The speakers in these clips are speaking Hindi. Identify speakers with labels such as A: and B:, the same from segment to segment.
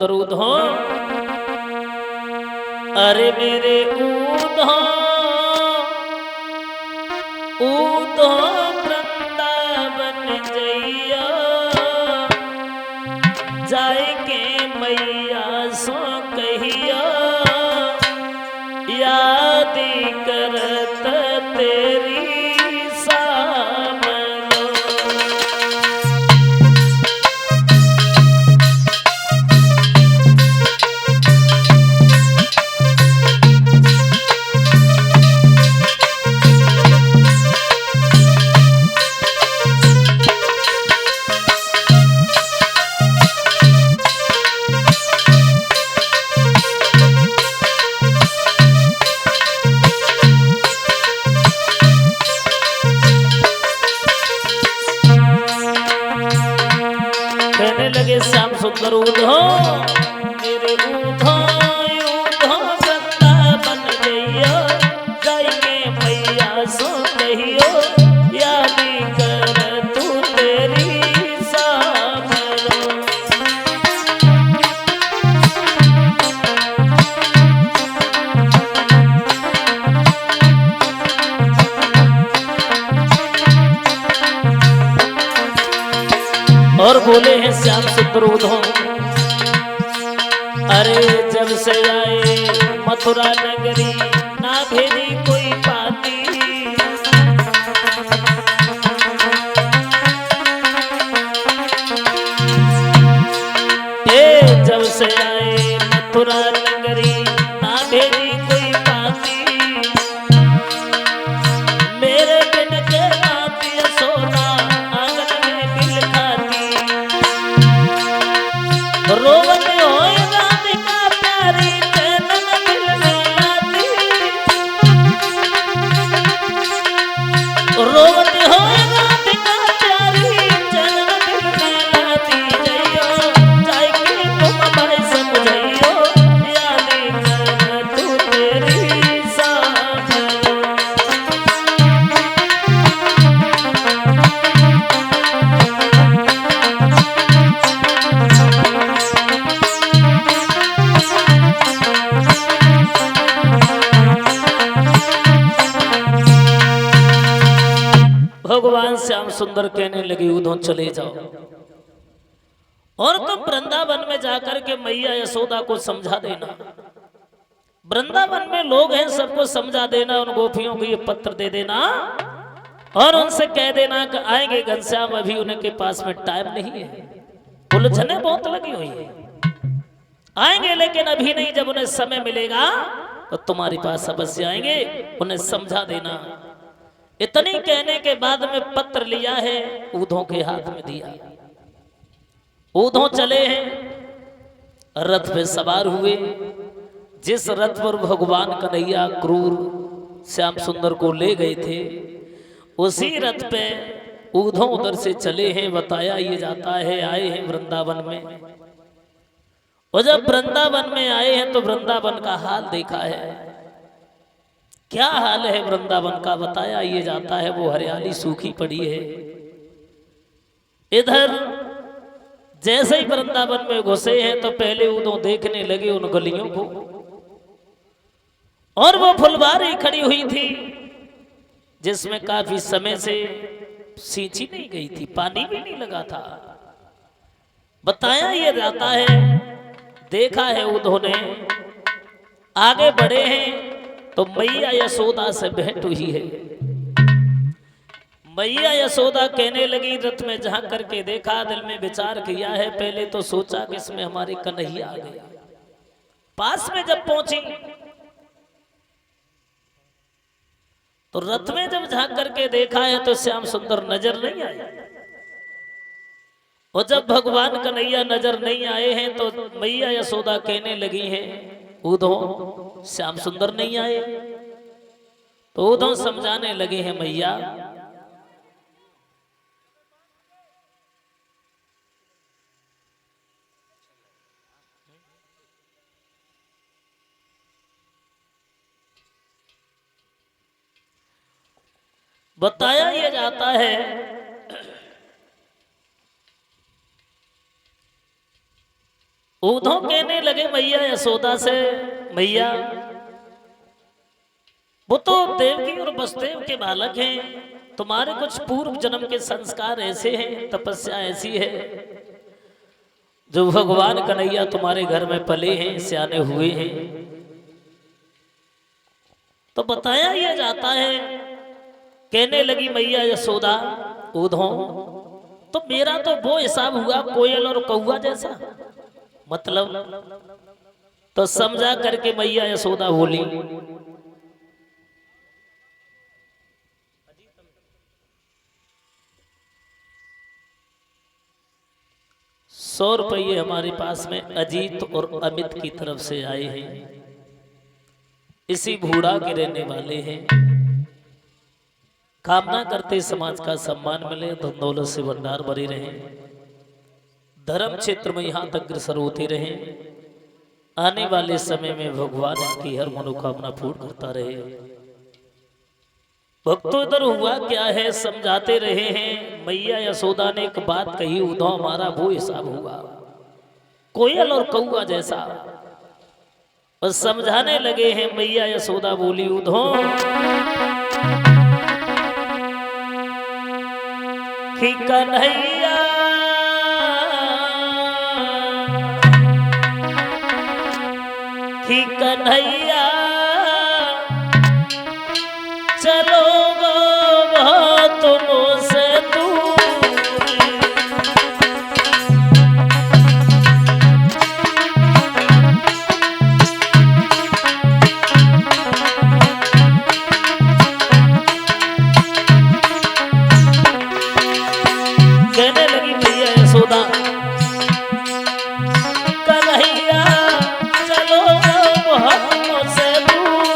A: ऊधो अरे मेरे ऊधो ऊधो वृंदावन जइया जाए के मैया सो कहिया याद करत तेरी कहने लगे श्याम सुंदर ऊधो मेरे ऊधो ऊधो वृंदावन जइयो जाइए मैया सो कहियो याद कर तू तेरी सामरो। और बोले हैं श्याम सुंदर ऊधो अरे जब से आए मथुरा नगरी ना भेजी कोई पाती जब से आए मथुरा नगरी ना भेजी कोई पाती मेरे बिन के आती सोना रोवत होए राधिका प्यारी चैनन दिल में लाती रोवत होए राधिका प्यारी चैनन दिल में लाती जइयो जाय के तुम भाई समझइयो याद कर तू तेरी सामरो। भगवान श्याम सुंदर कहने लगे ऊधो चले जाओ और तुम वृंदावन में जाकर के मैया यशोदा को समझा देना। वृंदावन में लोग हैं सबको समझा देना, उन गोपियों को ये पत्र दे देना और उनसे कह देना कि आएंगे घनश्याम, अभी उनके पास में टाइम नहीं है, उलझने बहुत लगी हुई है, आएंगे लेकिन अभी नहीं, जब उन्हें समय मिलेगा तो तुम्हारे पास अवश्य आएंगे, उन्हें समझा देना। इतनी कहने के बाद में पत्र लिया है ऊधों के हाथ में दिया। ऊधों चले हैं, रथ पे सवार हुए, जिस रथ पर भगवान कन्हैया क्रूर श्याम सुंदर को ले गए थे उसी रथ पे ऊधों उधर से चले हैं। बताया ये जाता है आए हैं वृंदावन में, और जब वृंदावन में आए हैं तो वृंदावन का हाल देखा है। क्या हाल है वृंदावन का बताया ये जाता है, वो हरियाली सूखी पड़ी है। इधर जैसे ही वृंदावन में घुसे हैं तो पहले ऊधो देखने लगे उन गलियों को, और वो फुलवारी खड़ी हुई थी जिसमें काफी समय से सींची नहीं गई थी, पानी भी नहीं लगा था। बताया ये जाता है, देखा है ऊधो ने, आगे बढ़े हैं तो मैया यशोदा से भेंट हुई है। मैया यशोदा कहने लगी, रथ में झांक करके देखा, दिल में विचार किया है, पहले तो सोचा कि इसमें हमारे कन्हैया आ गया। पास में जब पहुंची तो रथ में जब झांक करके देखा है तो श्याम सुंदर नजर नहीं आए, और जब भगवान कन्हैया नजर नहीं आए हैं तो मैया यशोदा कहने लगी हैं ऊधो श्याम सुंदर नहीं आए, तो ऊधो समझाने लगे हैं मैया बताया ये जाता है उद्धव कहने लगे मैया यशोदा से, मैया वो तो देवकी और वसुदेव के बालक हैं, तुम्हारे कुछ पूर्व जन्म के संस्कार ऐसे हैं, तपस्या ऐसी है, जो भगवान कन्हैया तुम्हारे घर में पले हैं, सियाने हुए हैं। तो बताया यह जाता है, कहने लगी मैया यशोदा उद्धव, तो मेरा तो वो हिसाब हुआ कोयल और कौवा जैसा, मतलब तो समझा करके मैया यशोदा बोली, 100 रुपये हमारे पास में अजीत और अमित की तरफ से आए हैं। इसी भूड़ा के रहने वाले हैं, कामना करते समाज का सम्मान मिले, धन दौलत से भंडार भरे रहे, धर्म क्षेत्र में यहाँ तक अग्रसर होते रहे, आने वाले समय में भगवान की हर मनोकामना पूर्ण करता रहे। भक्तों इधर हुआ क्या है समझाते रहे हैं। मैया यशोदा ने एक बात कही, उद्धव हमारा वो हिसाब हुआ कोयल और कौआ जैसा। बस समझाने लगे हैं। मैया यशोदा बोली, उद्धव कि कन्हैया कि कन्हैया चलो तुमसे दूर, कहने लगी मैया यशोदा, कन्हैया चलो तुमसे दूर,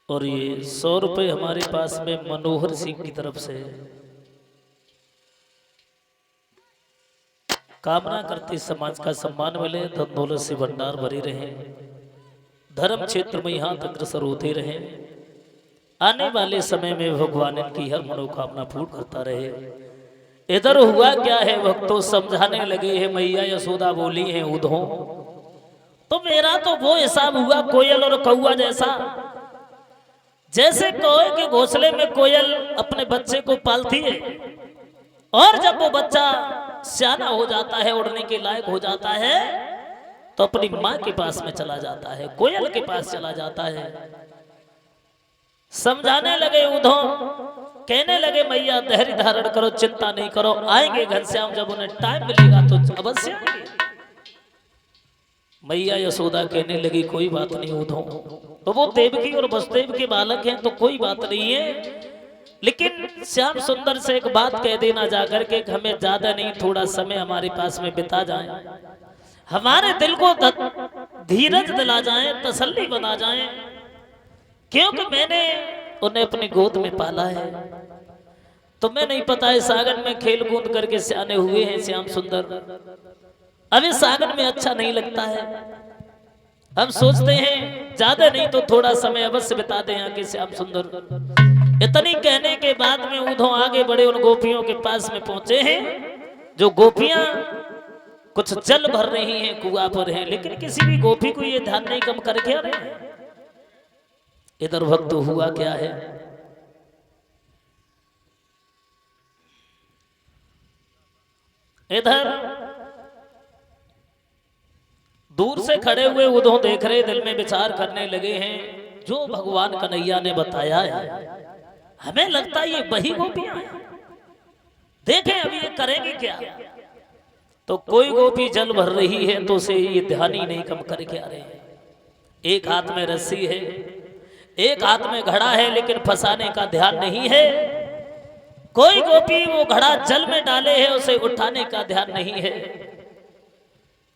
A: और ये 100 रुपए हमारे पास में मनोहर सिंह की तरफ से कामना करते समाज का सम्मान मिले, धन दौलत से भंडार भरे रहे, धर्म क्षेत्र में यहाँ तक अग्रसर होते रहे, आने वाले समय में भगवान इनकी हर मनोकामना पूर्ण करता रहे। इधर हुआ क्या है, भक्तों समझाने लगे हैं। मैया यशोदा बोली है, उद्धव तो मेरा तो वो हिसाब हुआ कोयल और कौआ जैसा। जैसे कौए के घोंसले में कोयल अपने बच्चे को पालती है, और जब वो बच्चा सियाना हो जाता है, उड़ने के लायक हो जाता है, तो अपनी माँ के पास में चला जाता है, कोयल के पास चला जाता है। समझाने लगे उद्धव, कहने लगे मैया धैर्य धारण करो, चिंता नहीं करो, आएंगे घनश्याम, जब उन्हें टाइम मिलेगा तो अवश्य आएंगे। मैया यशोदा कहने लगी, कोई बात नहीं उद्धव, तो वो देवकी और वसुदेव के बालक हैं तो कोई बात नहीं है, लेकिन श्याम सुंदर से एक बात कह देना जाकर के, हमें ज्यादा नहीं थोड़ा समय हमारे पास में बिता जाए, हमारे दिल को धीरज दिला जाए, तसल्ली बना जाए, क्योंकि मैंने उन्हें अपनी गोद में पाला है। तुम्हें नहीं पता है सागर में खेल कूद करके सियाने हुए हैं श्याम सुंदर, अभी सागर में अच्छा नहीं लगता है। हम सोचते हैं ज्यादा नहीं तो थोड़ा समय अवश्य बिता दें यहाँ के श्याम सुंदर। इतनी कहने के बाद में उद्धव आगे बढ़े, उन गोपियों के पास में पहुंचे हैं, जो गोपियां कुछ जल भर रही हैं, कुआं पर हैं, लेकिन किसी भी गोपी को ये ध्यान नहीं कम कर क्या रहे। इधर भक्त हुआ क्या है, इधर दूर से खड़े हुए उद्धव देख रहे, दिल में विचार करने लगे हैं। जो भगवान कन्हैया ने बताया है, हमें लगता है ये वही गोपियां हैं। देखें अब ये करेंगी क्या। तो कोई गोपी जल भर रही है तो उसे ये ध्यान ही नहीं कम करके आ रहे हैं। एक हाथ में रस्सी है, एक हाथ में घड़ा है, लेकिन फंसाने का ध्यान नहीं है। कोई गोपी वो घड़ा जल में डाले है, उसे उठाने का ध्यान नहीं है।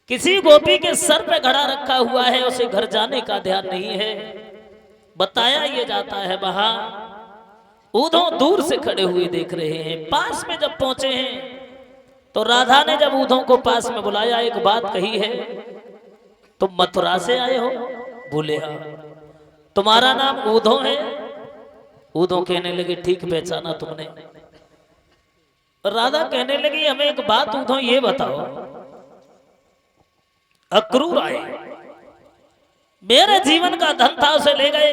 A: किसी गोपी के सर पे घड़ा रखा हुआ है, उसे घर जाने का ध्यान नहीं है। बताया ये जाता है वहां ऊधों दूर से खड़े हुए देख रहे हैं। पास में जब पहुंचे हैं तो राधा ने जब ऊधों को पास में बुलाया, एक बात कही है, तुम मथुरा से आए हो? बोले हाँ। तुम्हारा नाम ऊधों है? ऊधों कहने लगे ठीक पहचाना तुमने। राधा कहने लगी हमें एक बात ऊधों ये बताओ, अक्रूर आए, मेरे जीवन का धन था उसे ले गए,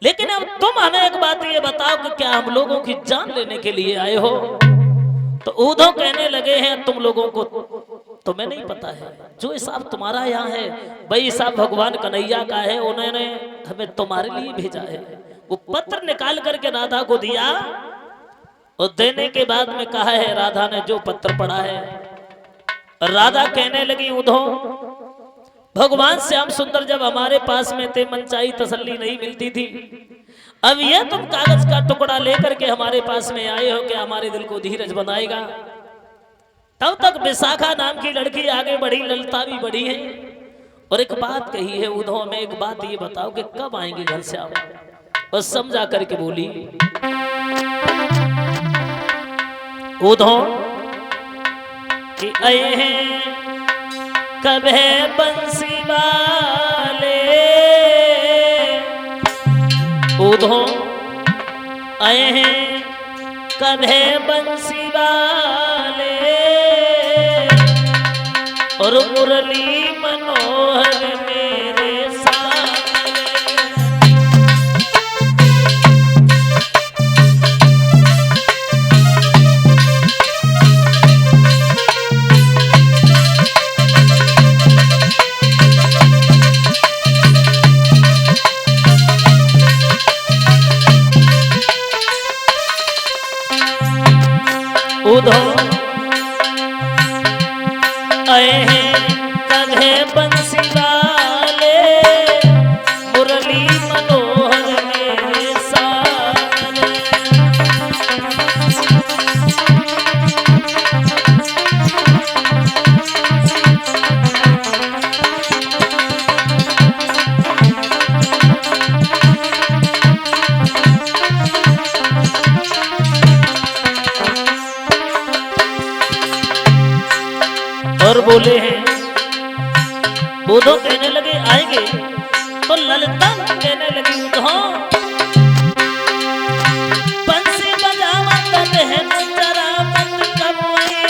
A: लेकिन अब तुम हमें एक बात ये बताओ कि क्या हम लोगों की जान लेने के लिए आए हो? तो ऊधों कहने लगे हैं तुम लोगों को तुम्हें नहीं पता है, जो हिसाब तुम्हारा यहाँ है वही हिसाब भगवान कन्हैया का है, उन्होंने हमें तुम्हारे लिए भेजा है। वो पत्र निकाल करके राधा को दिया और देने के बाद में कहा है, राधा ने जो पत्र पढ़ा है, राधा कहने लगी ऊधों भगवान श्याम सुंदर जब हमारे पास में थे मनचाही तसल्ली नहीं मिलती थी, अब यह तुम कागज का टुकड़ा लेकर के हमारे पास में आए हो कि हमारे दिल को धीरज बनाएगा। तब तक विशाखा नाम की लड़की आगे बढ़ी, ललिता भी बढ़ी है, और एक बात कही है ऊधों में, एक बात ये बताओ कि कब आएंगे घनश्याम? और समझा करके बोली ऊधों कि आए हैं कब है बंसी वाले, ऊधों आए हैं कब है बंसी वाले, और मुरली मनोहर मेरे सामने। ऊधों आए हैं कन्हे बंसी वाले, मुरली मनोहर मेरे सामने। और बोले हैं ऊधों कहने लगे आएंगे, तो ललिता कहने लगी ऊधों बंसी बजावा तब है जरा मत कबूए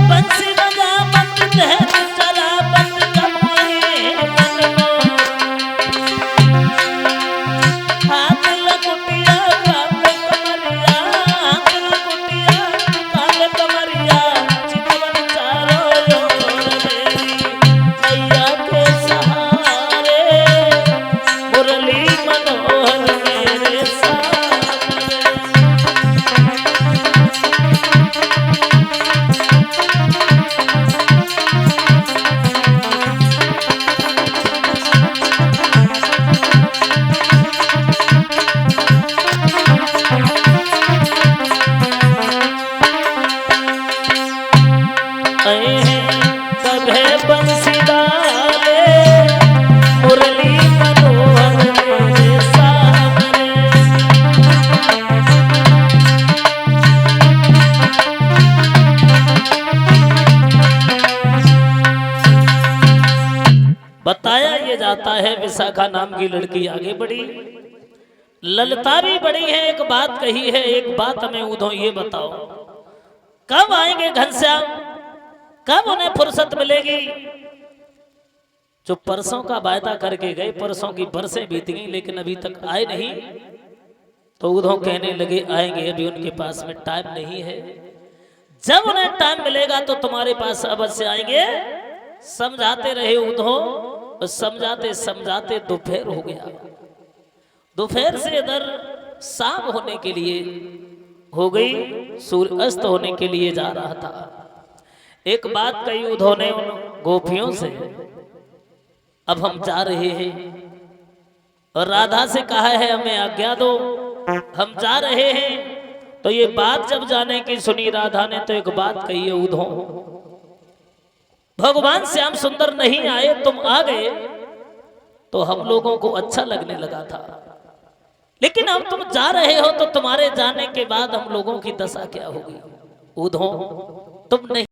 A: बंसी बजा मत है जरा मत कबूए बताया ये जाता है विशाखा नाम की लड़की आगे बढ़ी, ललिता भी बढ़ी है। एक बात कही है, एक बात हमें ऊधों ये बताओ, कब आएंगे घनश्याम, कब उन्हें फुर्सत मिलेगी? जो परसों का वायदा करके गए, परसों की बरसें बीत गई लेकिन अभी तक आए नहीं। तो उद्धव कहने लगे आएंगे, अभी उनके पास में टाइम नहीं है, जब उन्हें टाइम मिलेगा तो तुम्हारे पास अवश्य आएंगे। समझाते रहे उद्धव, और समझाते समझाते दोपहर हो गया। दोपहर से इधर शाम होने के लिए हो गई, सूर्य अस्त होने के लिए जा रहा था। एक बात कही उद्धव ने उन गोपियों से, अब हम जा रहे हैं, और राधा से कहा है हमें आज्ञा दो, हम जा रहे हैं। तो ये बात जब जाने की सुनी राधा ने, तो एक बात कही है उद्धव, भगवान श्याम सुंदर नहीं आए, तुम आ गए तो हम लोगों को अच्छा लगने लगा था, लेकिन अब तुम जा रहे हो तो तुम्हारे जाने के बाद हम लोगों की दशा क्या होगी। उद्धव तुम नहीं